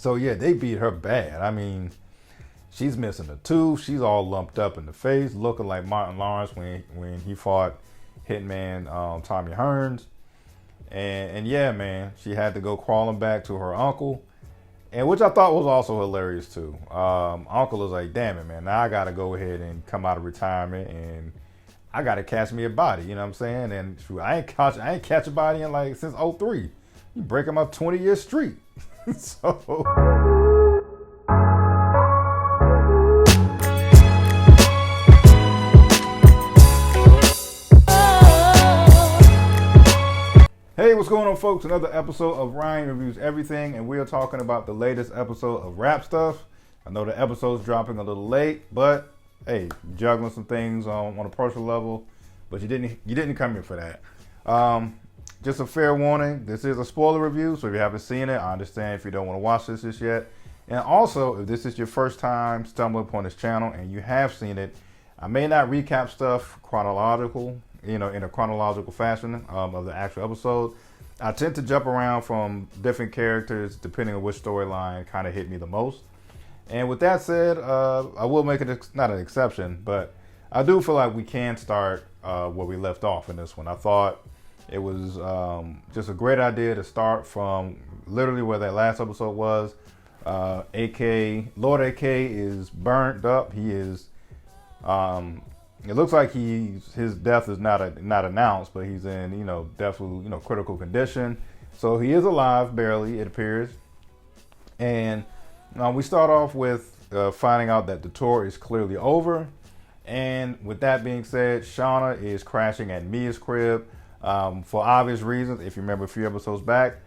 So yeah, they beat her bad. I mean, she's missing a tooth. She's all lumped up in the face, looking like Martin Lawrence when he fought Hitman Tommy Hearns. And yeah, man, she had to go crawling back to her uncle, and which I thought was also hilarious too. Uncle was like, "Damn it, man! Now I gotta go ahead and come out of retirement, and I gotta catch me a body." You know what I'm saying? And shoot, I ain't catch a body in like since '03. You breaking my 20-year streak. So. Hey, what's going on, folks? Another episode of Ryan Reviews Everything, and we are talking about the latest episode of Rap Stuff. I know the episode's dropping a little late, but hey, juggling some things on a personal level, but you didn't come here for that. Just a fair warning, this is a spoiler review, so if you haven't seen it, I understand if you don't want to watch this just yet. And also, if this is your first time stumbling upon this channel and you have seen it, I may not recap stuff in a chronological fashion of the actual episode. I tend to jump around from different characters depending on which storyline kind of hit me the most. And with that said, I will make it not an exception, but I do feel like we can start where we left off in this one. I thought it was just a great idea to start from literally where that last episode was. Lord AK is burnt up. He is it looks like his death is not announced, but he's in definitely critical condition. So he is alive, barely, it appears. And we start off with finding out that the tour is clearly over. And with that being said, Shawna is crashing at Mia's crib for obvious reasons. If you remember a few episodes back,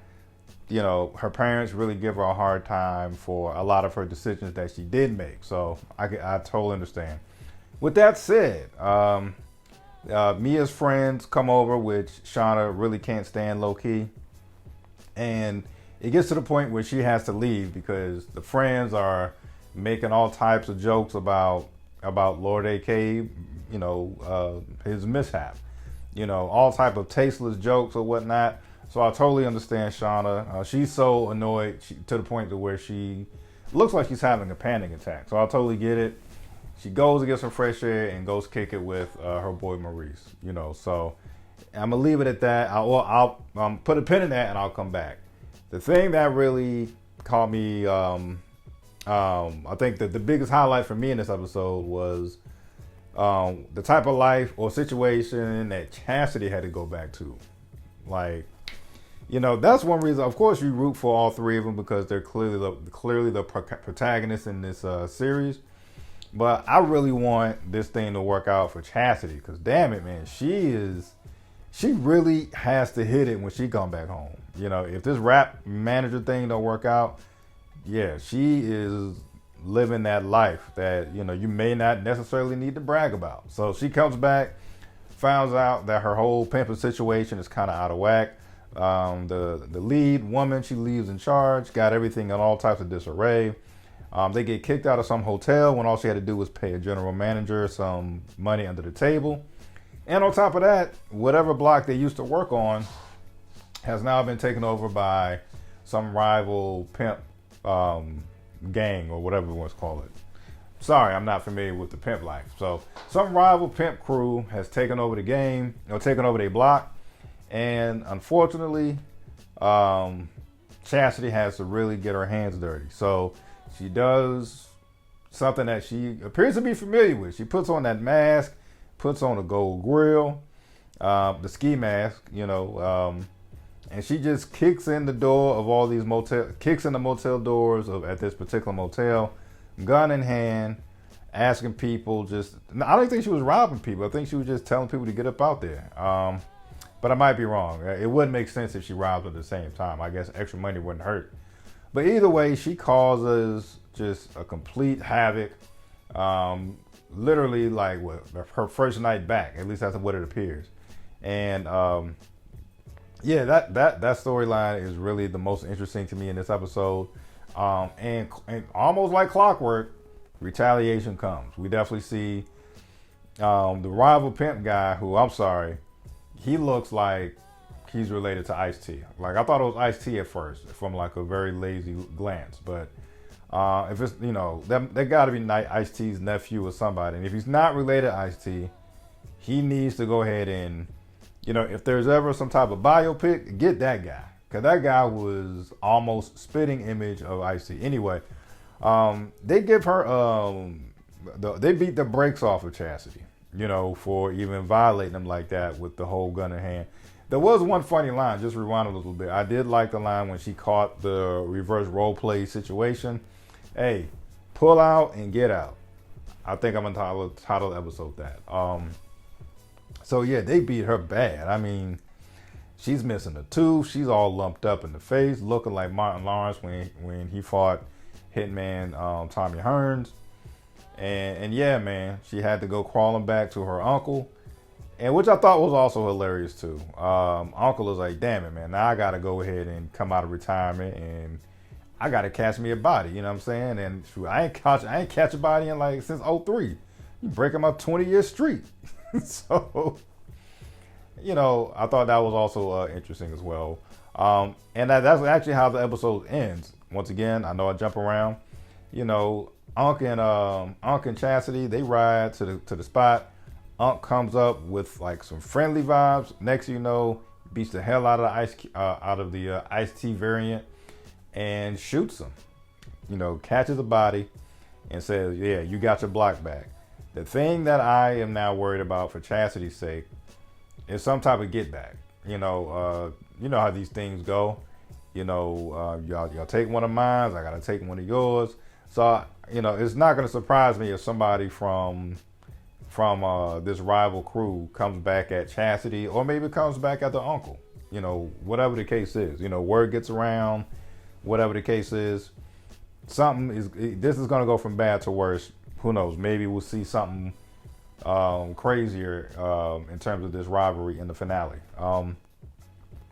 her parents really give her a hard time for a lot of her decisions that she did make. So I totally understand. With that said, Mia's friends come over, which Shawna really can't stand low-key. And it gets to the point where she has to leave because the friends are making all types of jokes about Lord AK, his mishap. All type of tasteless jokes or whatnot. So I totally understand Shawna. She's so annoyed to the point to where she looks like she's having a panic attack. So I totally get it. She goes to get some fresh air and goes kick it with her boy Maurice. So I'm gonna leave it at that. I'll put a pin in that and I'll come back. The thing that really caught me, I think that the biggest highlight for me in this episode was the type of life or situation that Chastity had to go back to. Like, that's one reason. Of course, you root for all three of them because they're clearly the protagonists in this series. But I really want this thing to work out for Chastity because damn it, man, she really has to hit it when she come back home. If this rap manager thing don't work out, yeah, she is living that life that, you may not necessarily need to brag about. So she comes back, finds out that her whole pimping situation is kind of out of whack. The lead woman she leaves in charge got everything in all types of disarray. They get kicked out of some hotel when all she had to do was pay a general manager some money under the table. And on top of that, whatever block they used to work on has now been taken over by some rival pimp gang or whatever you want to call it. Sorry, I'm not familiar with the pimp life. So some rival pimp crew has taken over the game, taken over their block. And unfortunately, Chastity has to really get her hands dirty. So she does something that she appears to be familiar with. She puts on that mask, puts on a gold grill, the ski mask, and she just kicks in the door of all these kicks in the motel doors at this particular motel, gun in hand, asking people I don't think she was robbing people. I think she was just telling people to get up out there. But I might be wrong. It wouldn't make sense if she robbed at the same time. I guess extra money wouldn't hurt. But either way, she causes just a complete havoc. Literally, like her first night back. At least that's what it appears. And yeah, that storyline is really the most interesting to me in this episode. And almost like clockwork, retaliation comes. We definitely see the rival pimp guy, who I'm sorry, he looks like he's related to Ice-T. Like, I thought it was Ice-T at first from like a very lazy glance, but if it's, you know, they got to be Ice-T's nephew or somebody. And if he's not related to Ice-T, he needs to go ahead and, you know, if there's ever some type of biopic, get that guy. Because that guy was almost spitting image of Ice-T. Anyway, they give her, they beat the brakes off of Chastity, you know, for even violating them like that with the whole gun in hand. There was one funny line, just rewind a little bit. I did like the line when she caught the reverse role play situation. Hey, pull out and get out. I think I'm going to title the episode that. So yeah, they beat her bad. I mean, she's missing a tooth. She's all lumped up in the face, looking like Martin Lawrence when he fought Hitman Tommy Hearns. And yeah, man, she had to go crawling back to her uncle, and which I thought was also hilarious too. Uncle is like, damn it, man, now I got to go ahead and come out of retirement and I got to catch me a body, you know what I'm saying? And shoot, I ain't catch a body in like since '03. You break him up 20-year streak. So, you know, I thought that was also interesting as well. And that's actually how the episode ends. Once again, I know I jump around. You know, Unc and Chastity, they ride to the spot. Unc comes up with like some friendly vibes. Next, you know, beats the hell out of the Ice-T variant and shoots him. You know, catches a body and says, "Yeah, you got your block back." The thing that I am now worried about for Chastity's sake is some type of get back. You know how these things go. You know, y'all take one of mine, I gotta take one of yours. So, you know, it's not gonna surprise me if somebody from this rival crew comes back at Chastity, or maybe comes back at the uncle. You know, whatever the case is. You know, word gets around, whatever the case is. This is gonna go from bad to worse. Who knows? Maybe we'll see something crazier in terms of this rivalry in the finale. And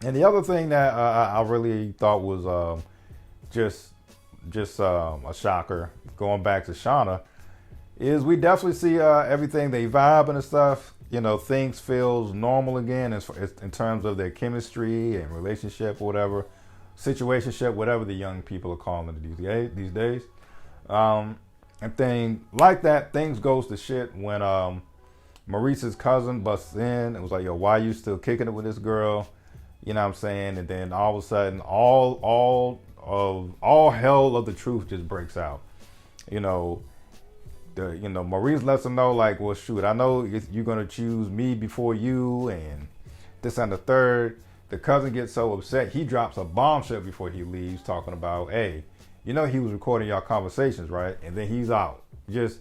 the other thing that I really thought was just a shocker, going back to Shawna, is we definitely see everything they vibe and stuff. You know, things feels normal again in terms of their chemistry and relationship, or whatever, situationship, whatever the young people are calling it these days. And thing like that, things goes to shit when Maurice's cousin busts in. It was like, yo, why you still kicking it with this girl? You know what I'm saying? And then all of a sudden, all hell of the truth just breaks out. You know, Maurice lets him know, like, well, shoot, I know you're gonna choose me before you, and this and the third. The cousin gets so upset, he drops a bombshell before he leaves, talking about, hey, you know, he was recording y'all conversations, right? And then he's out. Just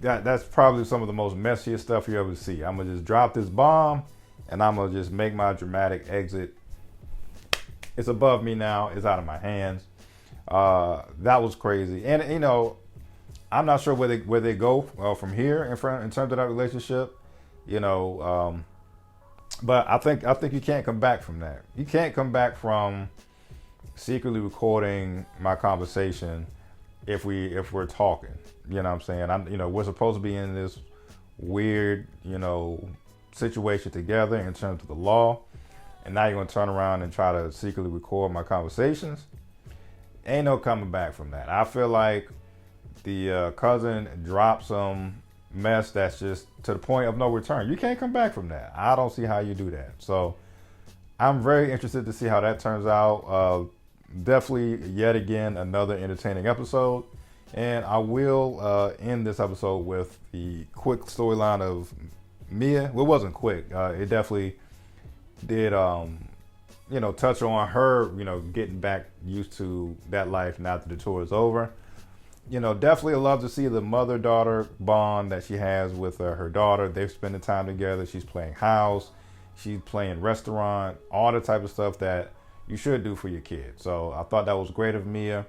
that's probably some of the most messiest stuff you ever see. I'm gonna just drop this bomb, and I'm gonna just make my dramatic exit. It's above me now. It's out of my hands. That was crazy. And you know, I'm not sure where they go from here in terms of that relationship. You know, but I think you can't come back from that. You can't come back from secretly recording my conversation if we're talking. You know what I'm saying? We're supposed to be in this weird, situation together in terms of the law, and now you're gonna turn around and try to secretly record my conversations. Ain't no coming back from that. I feel like the cousin dropped some mess that's just to the point of no return. You can't come back from that. I don't see how you do that. So I'm very interested to see how that turns out. Definitely, yet again, another entertaining episode. And I will end this episode with the quick storyline of Mia. Well, it wasn't quick. It definitely did, touch on her, getting back used to that life now that the tour is over. Definitely love to see the mother-daughter bond that she has with her daughter. They're spending time together. She's playing house. She's playing restaurant. All the type of stuff that you should do for your kid. So I thought that was great of Mia.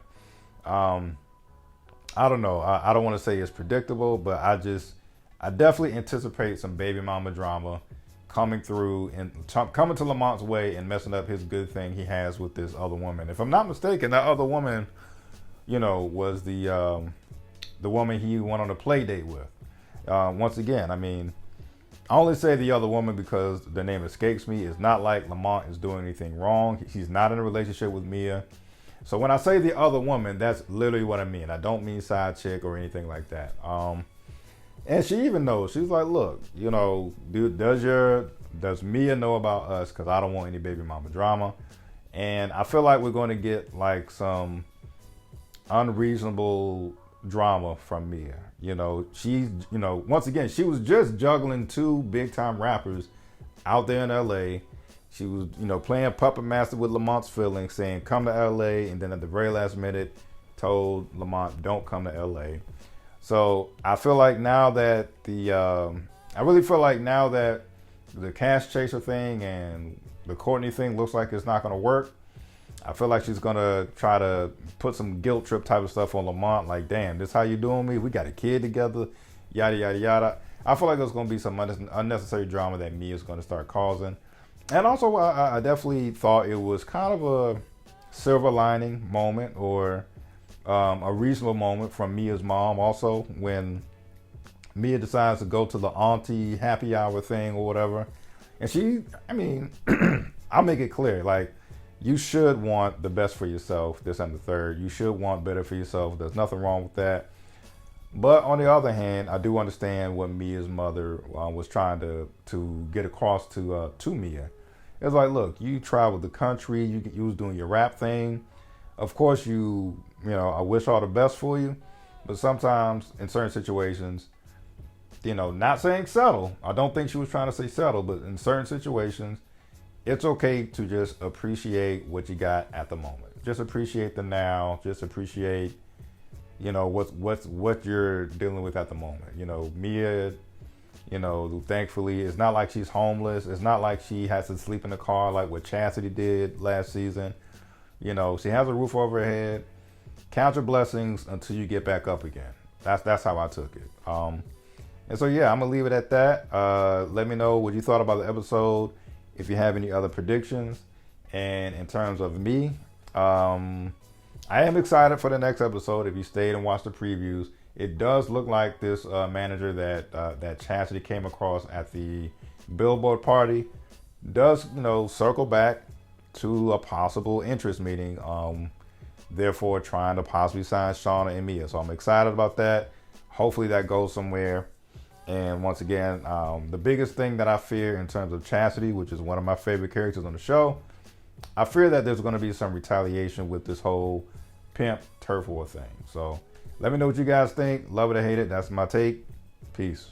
I don't know. I don't want to say it's predictable, but I definitely anticipate some baby mama drama coming through and coming to Lamont's way and messing up his good thing he has with this other woman. If I'm not mistaken, that other woman, was the woman he went on a play date with. Once again, I mean, I only say the other woman because the name escapes me. It's not like Lamont is doing anything wrong. He's not in a relationship with Mia. So when I say the other woman, that's literally what I mean. I don't mean side chick or anything like that. And she even knows. She's like, look, you know, dude, does Mia know about us? Because I don't want any baby mama drama. And I feel like we're going to get like some unreasonable drama from Mia. You know, once again, she was just juggling two big time rappers out there in LA. She was, playing puppet master with Lamont's feelings, saying, come to LA. And then at the very last minute, told Lamont, don't come to LA. So I feel like now that I really feel like now that the Cash Chaser thing and the Courtney thing looks like it's not going to work, I feel like she's going to try to put some guilt trip type of stuff on Lamont. Like, damn, this how you doing me? We got a kid together, yada, yada, yada. I feel like there's going to be some unnecessary drama that Mia's going to start causing. And also, I definitely thought it was kind of a silver lining moment or a reasonable moment from Mia's mom also when Mia decides to go to the auntie happy hour thing or whatever. And I'll make it clear, like, you should want the best for yourself, this and the third. You should want better for yourself. There's nothing wrong with that. But on the other hand, I do understand what Mia's mother was trying to get across to Mia. It's like, look, you traveled the country. You was doing your rap thing. Of course, I wish all the best for you. But sometimes in certain situations, not saying settle. I don't think she was trying to say settle, but in certain situations, it's okay to just appreciate what you got at the moment. Just appreciate the now. Just appreciate, what you're dealing with at the moment. Mia, thankfully, it's not like she's homeless. It's not like she has to sleep in the car like what Chastity did last season. She has a roof over her head. Count your blessings until you get back up again. That's how I took it. And so, yeah, I'm going to leave it at that. Let me know what you thought about the episode. If you have any other predictions. And in terms of me, I am excited for the next episode. If you stayed and watched the previews, it does look like this manager that Chastity came across at the Billboard party does, circle back to a possible interest meeting. Therefore, trying to possibly sign Shawna and Mia. So I'm excited about that. Hopefully that goes somewhere. And once again, the biggest thing that I fear in terms of Chastity, which is one of my favorite characters on the show, I fear that there's going to be some retaliation with this whole pimp turf war thing. So let me know what you guys think. Love it or hate it. That's my take. Peace.